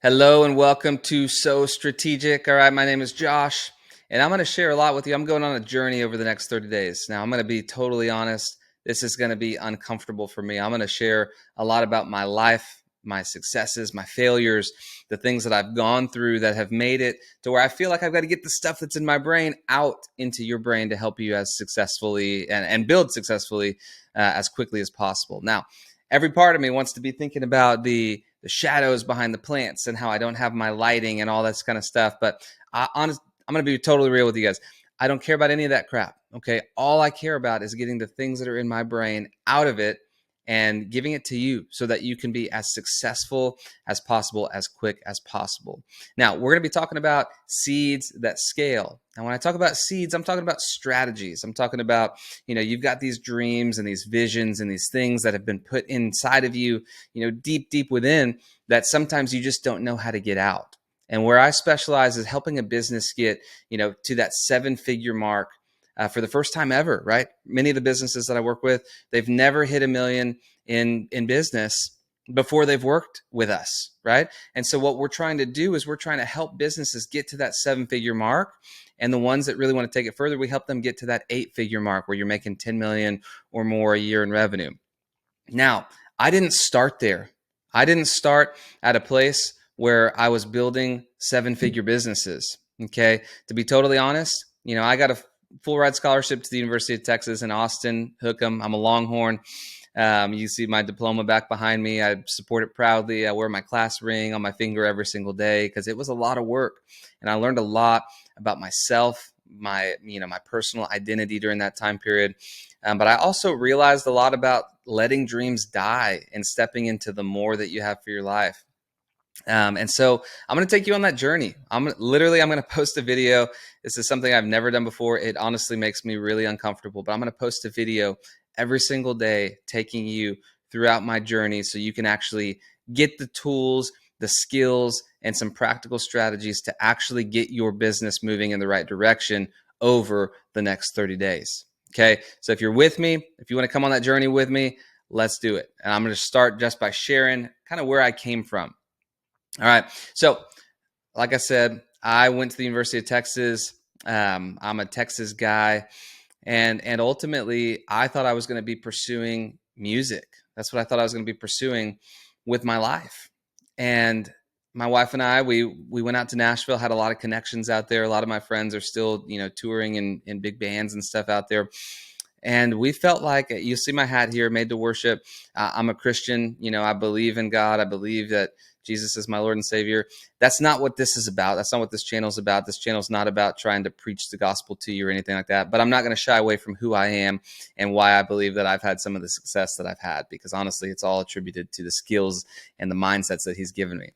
Hello and welcome to So Strategic. All right, my name is Josh, and I'm going to share a lot with you. I'm going on a journey over the next 30 days. Now, I'm going to be totally honest. This is going to be uncomfortable for me. I'm going to share a lot about my life, my successes, my failures, the things that I've gone through that have made it to where I feel like I've got to get the stuff that's in my brain out into your brain to help you as successfully and build successfully as quickly as possible. Now, every part of me wants to be thinking about the shadows behind the plants and how I don't have my lighting and all that kind of stuff. But I'm going to be totally real with you guys. I don't care about any of that crap. Okay. All I care about is getting the things that are in my brain out of it and giving it to you so that you can be as successful as possible, as quick as possible. Now, we're going to be talking about seeds that scale. And when I talk about seeds, I'm talking about strategies. I'm talking about, you've got these dreams and these visions and these things that have been put inside of you, deep, deep within that sometimes you just don't know how to get out. And where I specialize is helping a business get, to that 7-figure mark for the first time ever, right? Many of the businesses that I work with, they've never hit $1 million in business before they've worked with us, right? And so what we're trying to do is we're trying to help businesses get to that 7-figure mark. And the ones that really want to take it further, we help them get to that 8-figure mark where you're making 10 million or more a year in revenue. Now, I didn't start there. I didn't start at a place where I was building 7-figure businesses. Okay. To be totally honest, I got a full ride scholarship to the University of Texas in Austin, Hook 'em. I'm a Longhorn. You see my diploma back behind me. I support it proudly. I wear my class ring on my finger every single day because it was a lot of work. And I learned a lot about myself, my personal identity during that time period. But I also realized a lot about letting dreams die and stepping into the more that you have for your life. And so I'm going to take you on that journey. I'm going to post a video. This is something I've never done before. It honestly makes me really uncomfortable, but I'm going to post a video every single day taking you throughout my journey so you can actually get the tools, the skills, and some practical strategies to actually get your business moving in the right direction over the next 30 days. Okay. So if you're with me, if you want to come on that journey with me, let's do it. And I'm going to start just by sharing kind of where I came from. All right. So like I said, I went to the University of Texas. I'm a Texas guy. And ultimately, I thought I was going to be pursuing music. That's what I thought I was going to be pursuing with my life. And my wife and I, we went out to Nashville, had a lot of connections out there. A lot of my friends are still, touring in big bands and stuff out there. And we felt like, you see my hat here, made to worship. I'm a Christian. I believe in God. I believe that Jesus is my Lord and Savior. That's not what this is about. That's not what this channel is about. This channel is not about trying to preach the gospel to you or anything like that. But I'm not going to shy away from who I am and why I believe that I've had some of the success that I've had, because honestly, it's all attributed to the skills and the mindsets that he's given me.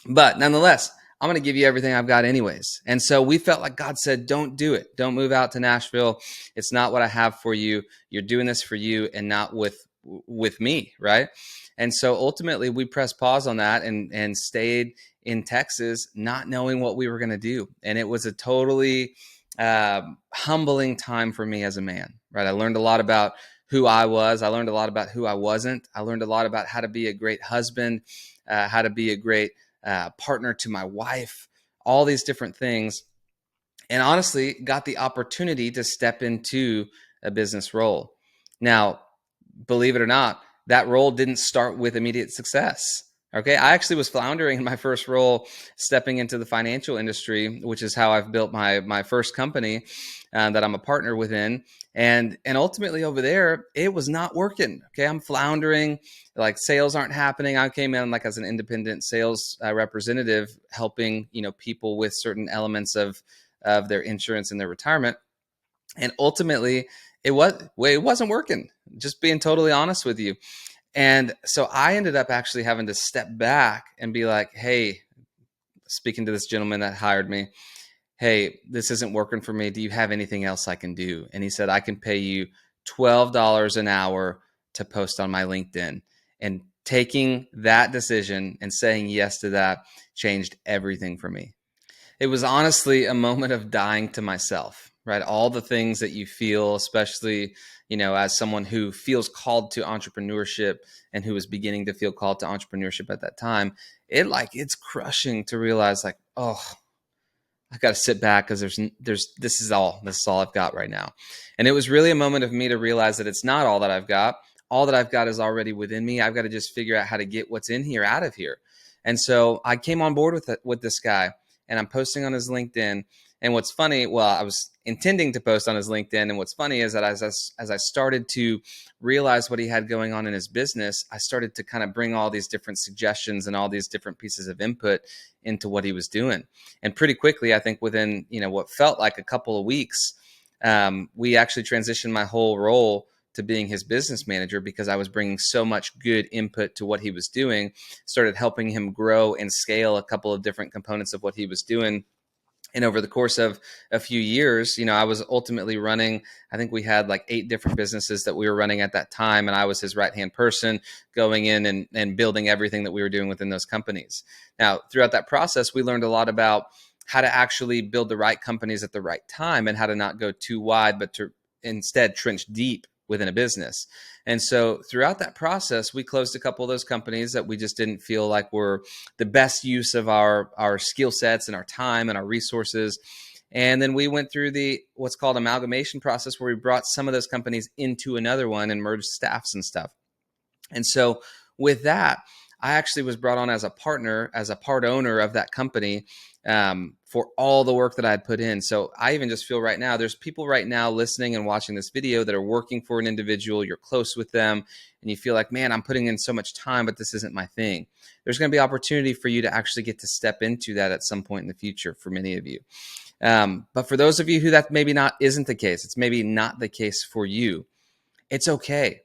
But nonetheless, I'm going to give you everything I've got anyways. And so we felt like God said, don't do it. Don't move out to Nashville. It's not what I have for you. You're doing this for you and not with me, right? And so ultimately we pressed pause on that and stayed in Texas, not knowing what we were going to do. And it was a totally humbling time for me as a man, right? I learned a lot about who I was. I learned a lot about who I wasn't. I learned a lot about how to be a great husband, how to be a great partner to my wife, all these different things. And honestly, got the opportunity to step into a business role. Now, believe it or not, that role didn't start with immediate success. Okay. I actually was floundering in my first role, stepping into the financial industry, which is how I've built my first company that I'm a partner within. And ultimately over there, it was not working. Okay. I'm floundering, like sales aren't happening. I came in like as an independent sales representative, helping, people with certain elements of their insurance and their retirement. And ultimately it wasn't working, just being totally honest with you. And so I ended up actually having to step back and be like, hey, speaking to this gentleman that hired me, hey, this isn't working for me. Do you have anything else I can do? And he said, I can pay you $12 an hour to post on my LinkedIn. And taking that decision and saying yes to that changed everything for me. It was honestly a moment of dying to myself, right? All the things that you feel, especially, as someone who feels called to entrepreneurship and who was beginning to feel called to entrepreneurship at that time, it's crushing to realize like, oh, I got to sit back because this is all I've got right now. And it was really a moment of me to realize that it's not all that I've got. All that I've got is already within me. I've got to just figure out how to get what's in here out of here. And so I came on board with this guy, and I'm posting on his LinkedIn. And what's funny, well, I was intending to post on his LinkedIn. And what's funny is that as I started to realize what he had going on in his business, I started to kind of bring all these different suggestions and all these different pieces of input into what he was doing. And pretty quickly, I think within, what felt like a couple of weeks, we actually transitioned my whole role to being his business manager because I was bringing so much good input to what he was doing, started helping him grow and scale a couple of different components of what he was doing. And over the course of a few years, I was ultimately running, I think we had like 8 different businesses that we were running at that time. And I was his right-hand person going in and building everything that we were doing within those companies. Now, throughout that process, we learned a lot about how to actually build the right companies at the right time and how to not go too wide, but to instead trench deep within a business. And so throughout that process, we closed a couple of those companies that we just didn't feel like were the best use of our skill sets and our time and our resources. And then we went through what's called amalgamation process, where we brought some of those companies into another one and merged staffs and stuff. And so with that, I actually was brought on as a partner, as a part owner of that company, for all the work that I had put in. So I even just feel right now, there's people right now listening and watching this video that are working for an individual, you're close with them, and you feel like, man, I'm putting in so much time, but this isn't my thing. There's going to be opportunity for you to actually get to step into that at some point in the future for many of you. But for those of you who that maybe isn't the case, it's maybe not the case for you, it's okay.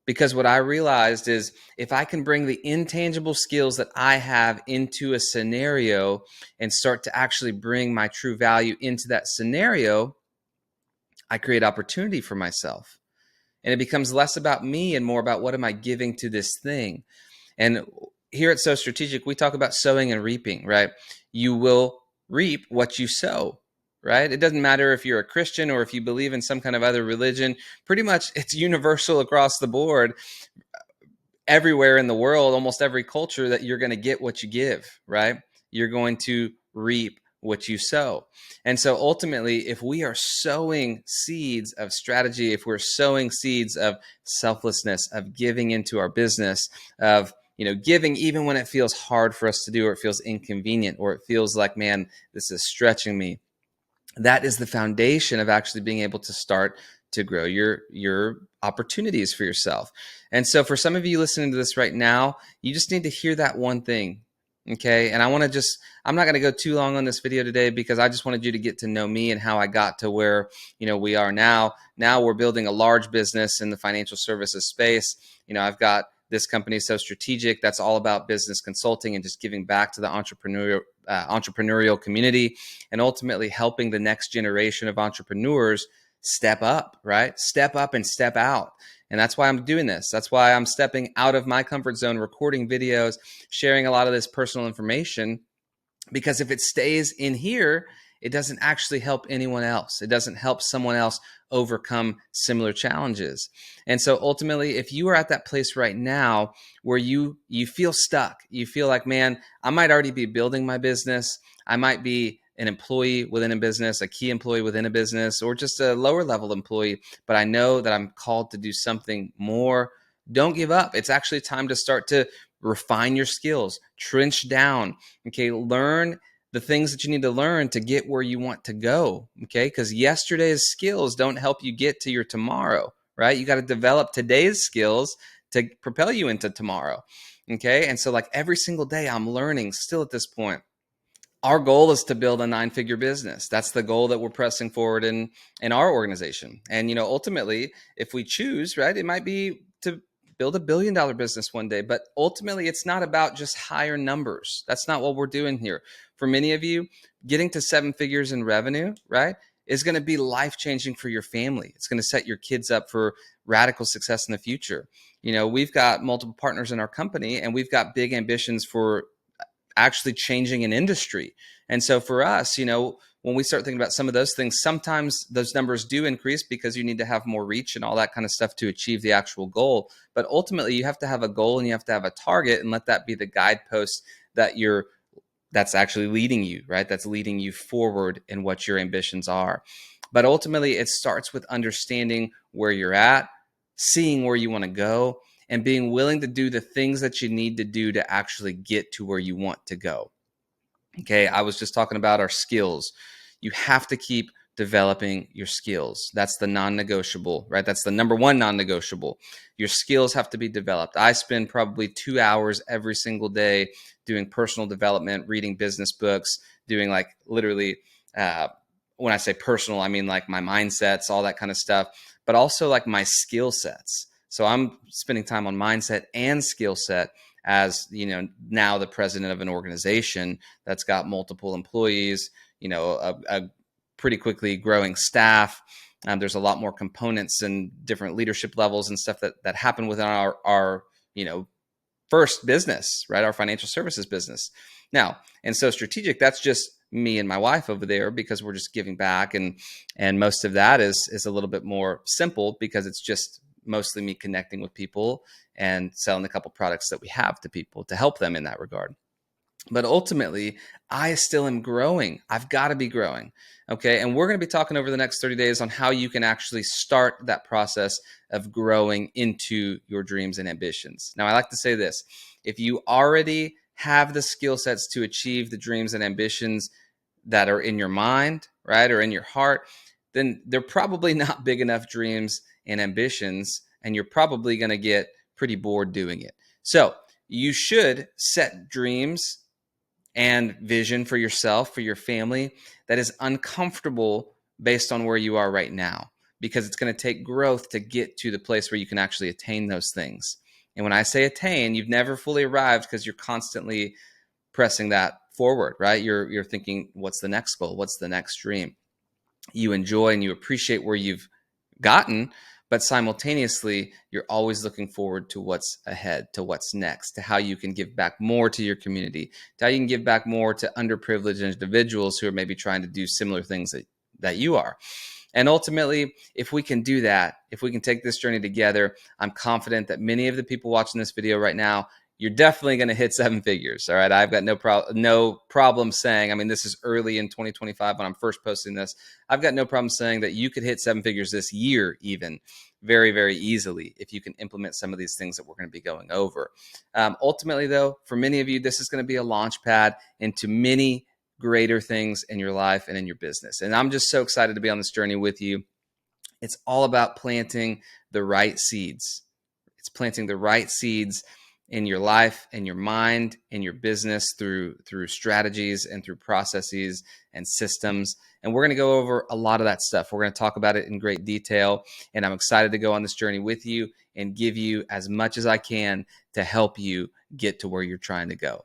Because what I realized is if I can bring the intangible skills that I have into a scenario and start to actually bring my true value into that scenario, I create opportunity for myself. And it becomes less about me and more about what am I giving to this thing. And here at So Strategic, we talk about sowing and reaping, right? You will reap what you sow. Right? It doesn't matter if you're a Christian or if you believe in some kind of other religion. Pretty much it's universal across the board, everywhere in the world, almost every culture, that you're going to get what you give, right? You're going to reap what you sow. And so ultimately, if we are sowing seeds of strategy, if we're sowing seeds of selflessness, of giving into our business, of giving even when it feels hard for us to do, or it feels inconvenient, or it feels like, man, this is stretching me, that is the foundation of actually being able to start to grow your opportunities for yourself. And so for some of you listening to this right now, you just need to hear that one thing. Okay. And I'm not going to go too long on this video today because I just wanted you to get to know me and how I got to where, we are now. Now we're building a large business in the financial services space. I've got this company, So Strategic, that's all about business consulting and just giving back to the entrepreneurial community and ultimately helping the next generation of entrepreneurs step up, right? Step up and step out. And that's why I'm doing this. That's why I'm stepping out of my comfort zone, recording videos, sharing a lot of this personal information, because if it stays in here, it doesn't actually help anyone else. It doesn't help someone else overcome similar challenges. And so ultimately, if you are at that place right now where you feel stuck, you feel like, man, I might already be building my business. I might be an employee within a business, a key employee within a business, or just a lower level employee, but I know that I'm called to do something more. Don't give up. It's actually time to start to refine your skills, trench down, okay? Learn the things that you need to learn to get where you want to go, okay? Because yesterday's skills don't help you get to your tomorrow, right? You got to develop today's skills to propel you into tomorrow, okay? And so like every single day I'm learning still at this point. Our goal is to build a 9-figure business. That's the goal that we're pressing forward in our organization. And, ultimately, if we choose, right, it might be to build $1 billion business one day, but ultimately it's not about just higher numbers. That's not what we're doing here. For many of you, getting to 7 figures in revenue, right, is going to be life-changing for your family. It's going to set your kids up for radical success in the future. We've got multiple partners in our company, and we've got big ambitions for actually changing an industry. And so for us, when we start thinking about some of those things, sometimes those numbers do increase because you need to have more reach and all that kind of stuff to achieve the actual goal. But ultimately, you have to have a goal and you have to have a target and let that be the guidepost that's actually leading you, right? That's leading you forward in what your ambitions are. But ultimately, it starts with understanding where you're at, seeing where you want to go, and being willing to do the things that you need to do to actually get to where you want to go. Okay, I was just talking about our skills. You have to keep developing your skills. That's the non-negotiable, right? That's the number one non-negotiable. Your skills have to be developed. I spend probably 2 hours every single day doing personal development, reading business books, doing like literally, when I say personal, I mean like my mindsets, all that kind of stuff, but also like my skill sets. So I'm spending time on mindset and skill set as, now the president of an organization that's got multiple employees, a pretty quickly growing staff. There's a lot more components and different leadership levels and stuff that happen within our first business, right? Our financial services business. Now, and so strategic, that's just me and my wife over there because we're just giving back. And most of that is a little bit more simple because it's just mostly me connecting with people and selling a couple products that we have to people to help them in that regard. But ultimately, I still am growing. I've got to be growing. Okay. And we're going to be talking over the next 30 days on how you can actually start that process of growing into your dreams and ambitions. Now, I like to say this: if you already have the skill sets to achieve the dreams and ambitions that are in your mind, right, or in your heart, then they're probably not big enough dreams and ambitions, and you're probably going to get pretty bored doing it. So you should set dreams and vision for yourself, for your family, that is uncomfortable based on where you are right now, because it's going to take growth to get to the place where you can actually attain those things. And when I say attain, you've never fully arrived because you're constantly pressing that forward, right? You're thinking, what's the next goal? What's the next dream? You enjoy and you appreciate where you've gotten, but simultaneously, you're always looking forward to what's ahead, to what's next, to how you can give back more to your community, to how you can give back more to underprivileged individuals who are maybe trying to do similar things that you are. And ultimately, if we can do that, if we can take this journey together, I'm confident that many of the people watching this video right now, you're definitely going to hit 7 figures. All right. I've got no problem saying, I mean, this is early in 2025 when I'm first posting this. I've got no problem saying that you could hit 7 figures this year, even very, very easily, if you can implement some of these things that we're going to be going over. Ultimately, though, for many of you, this is going to be a launch pad into many greater things in your life and in your business. And I'm just so excited to be on this journey with you. It's all about planting the right seeds. It's planting the right seeds in your life, in your mind, in your business through strategies and through processes and systems. And we're going to go over a lot of that stuff. We're going to talk about it in great detail. And I'm excited to go on this journey with you and give you as much as I can to help you get to where you're trying to go.